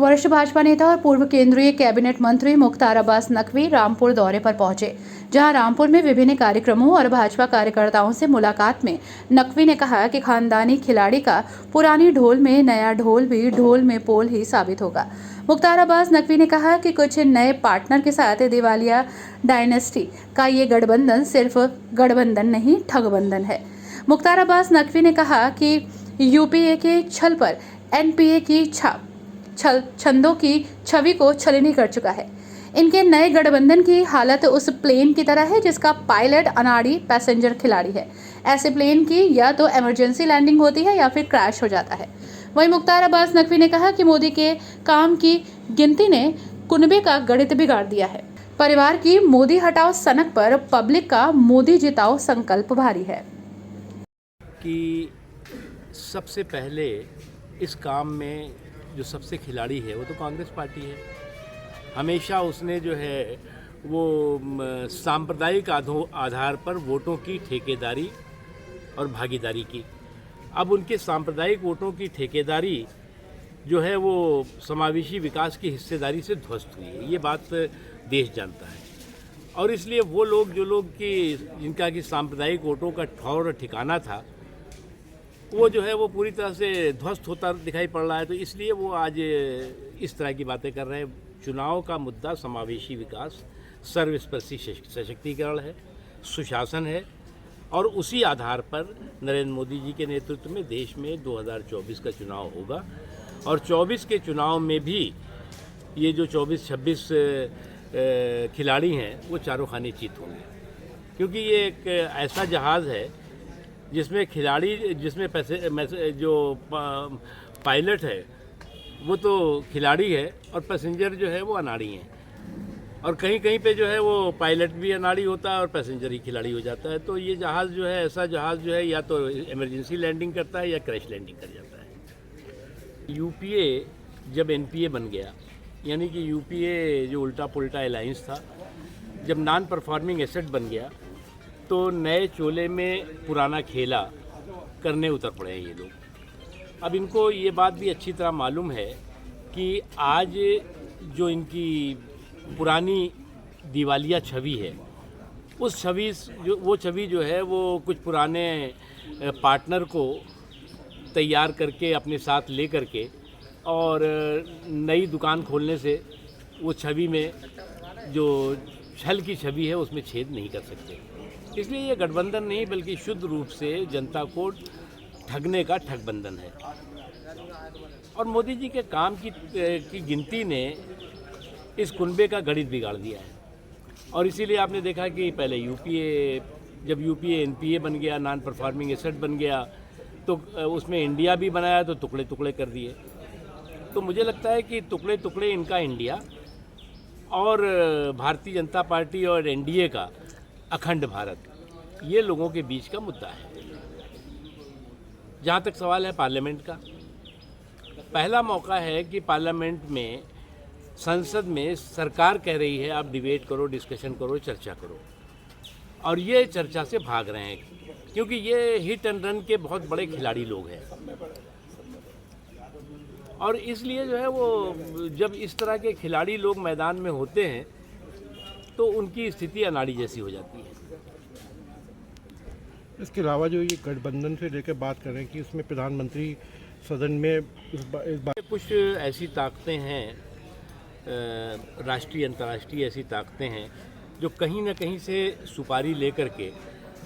वरिष्ठ भाजपा नेता और पूर्व केंद्रीय कैबिनेट मंत्री मुख्तार अब्बास नकवी रामपुर दौरे पर पहुंचे, जहां रामपुर में विभिन्न कार्यक्रमों और भाजपा कार्यकर्ताओं से मुलाकात में नकवी ने कहा कि खानदानी खिलाड़ी का पुरानी ढोल में नया ढोल भी ढोल में पोल ही साबित होगा। मुख्तार अब्बास नकवी ने कहा कि कुछ नए पार्टनर के साथ दिवालिया डायनेस्टी का ये गठबंधन सिर्फ गठबंधन नहीं, ठगबंधन है। मुख्तार अब्बास नकवी ने कहा कि यूपीए के छल पर एनपीए की छंदों की छवि को छलनी कर चुका है। इनके नए गठबंधन की हालत उस प्लेन की तरह है जिसका पायलट अनाड़ी पैसेंजर खिलाड़ी है। ऐसे प्लेन की या तो इमरजेंसी लैंडिंग होती है या फिर क्रैश हो जाता है। वहीं मुख्तार अब्बास नकवी ने कहा कि मोदी के काम की गिनती ने कुनबे का गणित बिगाड़ दिया है। परिवार की मोदी हटाओ सनक पर पब्लिक का मोदी जिताओ संकल्प भारी है। कि सबसे पहले इस काम में जो सबसे खिलाड़ी है वो तो कांग्रेस पार्टी है। हमेशा उसने जो है वो सांप्रदायिक आधार पर वोटों की ठेकेदारी और भागीदारी की। अब उनके सांप्रदायिक वोटों की ठेकेदारी जो है वो समावेशी विकास की हिस्सेदारी से ध्वस्त हुई है, ये बात देश जानता है। और इसलिए वो लोग जिनका कि सांप्रदायिक वोटों का ठौर और ठिकाना था, वो जो है वो पूरी तरह से ध्वस्त होता दिखाई पड़ रहा है। तो इसलिए वो आज इस तरह की बातें कर रहे हैं। चुनाव का मुद्दा समावेशी विकास, सर्वस्पर्शी सशक्तिकरण है, सुशासन है, और उसी आधार पर नरेंद्र मोदी जी के नेतृत्व में देश में 2024 का चुनाव होगा। और 24 के चुनाव में भी ये जो 24-26 खिलाड़ी हैं वो चारों खाने चित होंगे, क्योंकि ये एक ऐसा जहाज़ है जिसमें जो पायलट है वो तो खिलाड़ी है और पैसेंजर जो है वो अनाड़ी हैं। और कहीं कहीं पे जो है वो पायलट भी अनाड़ी होता है और पैसेंजर ही खिलाड़ी हो जाता है। तो ये जहाज़ जो है, ऐसा जहाज़ जो है या तो इमरजेंसी लैंडिंग करता है या क्रैश लैंडिंग कर जाता है। यूपीए जब एनपीए बन गया, यानी कि यूपीए जो उल्टा पुल्टा अलायंस था, जब नॉन परफॉर्मिंग एसेट बन गया तो नए चोले में पुराना खेला करने उतर पड़े हैं ये लोग। अब इनको ये बात भी अच्छी तरह मालूम है कि आज जो इनकी पुरानी दिवालिया छवि है, उस छवि जो है वो कुछ पुराने पार्टनर को तैयार करके अपने साथ ले करके और नई दुकान खोलने से वो छवि में जो छल की छवि है उसमें छेद नहीं कर सकते। इसलिए ये गठबंधन नहीं बल्कि शुद्ध रूप से जनता को ठगने का ठगबंधन है। और मोदी जी के काम की गिनती ने इस कुनबे का गणित बिगाड़ दिया है। और इसीलिए आपने देखा कि पहले जब यूपीए एनपीए बन गया, नॉन परफॉर्मिंग एसेट बन गया, तो उसमें इंडिया भी बनाया तो टुकड़े टुकड़े कर दिए। तो मुझे लगता है कि टुकड़े टुकड़े इनका इंडिया और भारतीय जनता पार्टी और एनडीए का अखंड भारत, ये लोगों के बीच का मुद्दा है। जहाँ तक सवाल है पार्लियामेंट का, पहला मौका है कि पार्लियामेंट में, संसद में सरकार कह रही है आप डिबेट करो, डिस्कशन करो, चर्चा करो, और ये चर्चा से भाग रहे हैं क्योंकि ये हिट एंड रन के बहुत बड़े खिलाड़ी लोग हैं। और इसलिए जो है वो जब इस तरह के खिलाड़ी लोग मैदान में होते हैं तो उनकी स्थिति अनाड़ी जैसी हो जाती है। इसके अलावा जो ये गठबंधन से लेकर बात कर रहे हैं कि उसमें प्रधानमंत्री सदन में इस बात कुछ ऐसी ताकतें हैं, राष्ट्रीय अंतर्राष्ट्रीय ऐसी ताकतें हैं जो कहीं ना कहीं से सुपारी लेकर के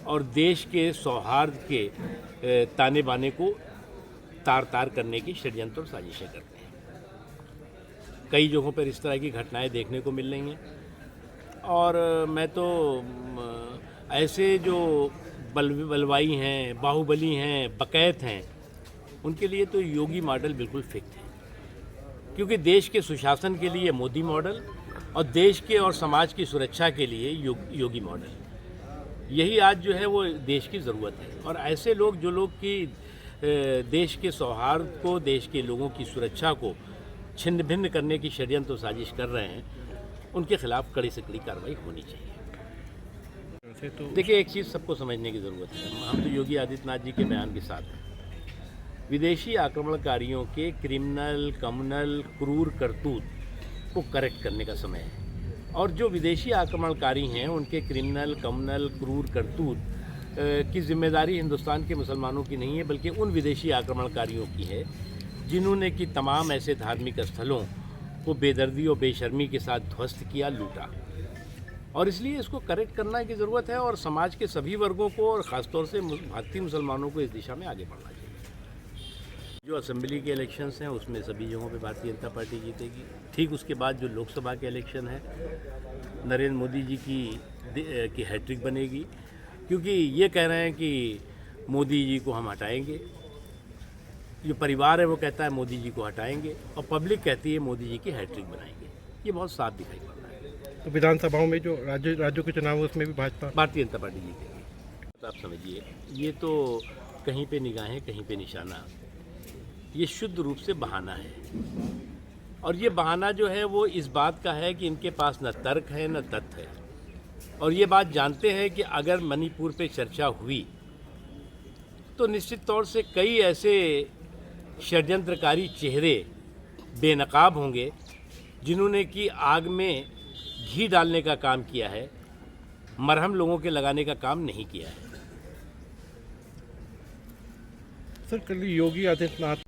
और देश के सौहार्द के ताने बाने को तार तार करने की षड्यंत्र और साजिशें करते हैं। कई जगहों पर इस तरह की घटनाएं देखने को मिल रही हैं। और मैं तो ऐसे जो बलवाई हैं, बाहुबली हैं, बकैत हैं, उनके लिए तो योगी मॉडल बिल्कुल फिक्स है, क्योंकि देश के सुशासन के लिए मोदी मॉडल और देश के और समाज की सुरक्षा के लिए योगी मॉडल, यही आज जो है वो देश की ज़रूरत है। और ऐसे लोग जो लोग कि देश के सौहार्द को, देश के लोगों की सुरक्षा को छिन्न भिन्न करने की षड्यंत्र और साजिश कर रहे हैं, उनके खिलाफ कड़ी से कड़ी कार्रवाई होनी चाहिए। देखिए, एक चीज़ सबको समझने की ज़रूरत है, हम तो योगी आदित्यनाथ जी के बयान के साथ हैं। विदेशी आक्रमणकारियों के क्रिमिनल कम्युनल क्रूर करतूत को करेक्ट करने का समय है। और जो विदेशी आक्रमणकारी हैं उनके क्रिमिनल कम्युनल क्रूर करतूत की जिम्मेदारी हिंदुस्तान के मुसलमानों की नहीं है, बल्कि उन विदेशी आक्रमणकारियों की है जिन्होंने कि तमाम ऐसे धार्मिक स्थलों को बेदर्दी और बेशर्मी के साथ ध्वस्त किया, लूटा। और इसलिए इसको करेक्ट करने की ज़रूरत है और समाज के सभी वर्गों को और ख़ासतौर से भारतीय मुसलमानों को इस दिशा में आगे बढ़ना चाहिए। जो असेंबली के इलेक्शंस हैं उसमें सभी जगहों पे भारतीय जनता पार्टी जीतेगी। ठीक उसके बाद जो लोकसभा के इलेक्शन है, नरेंद्र मोदी जी की हैट्रिक बनेगी, क्योंकि ये कह रहे हैं कि मोदी जी को हम हटाएंगे। जो परिवार है वो कहता है मोदी जी को हटाएंगे और पब्लिक कहती है मोदी जी की हैट्रिक बनाएंगे। ये बहुत साफ दिखाई पड़ रहा है। तो विधानसभाओं में जो राज्यों के चुनाव है उसमें भी भारतीय जनता पार्टी जीतेगी। तो आप समझिए, ये तो कहीं पे निगाहें कहीं पे निशाना, ये शुद्ध रूप से बहाना है। और ये बहाना जो है वो इस बात का है कि इनके पास न तर्क है न तथ्य है। और ये बात जानते हैं कि अगर मणिपुर पे चर्चा हुई तो निश्चित तौर से कई ऐसे षड्यंत्रकारी चेहरे बेनकाब होंगे जिन्होंने कि आग में घी डालने का काम किया है, मरहम लोगों के लगाने का काम नहीं किया है। सर, कल योगी आदित्यनाथ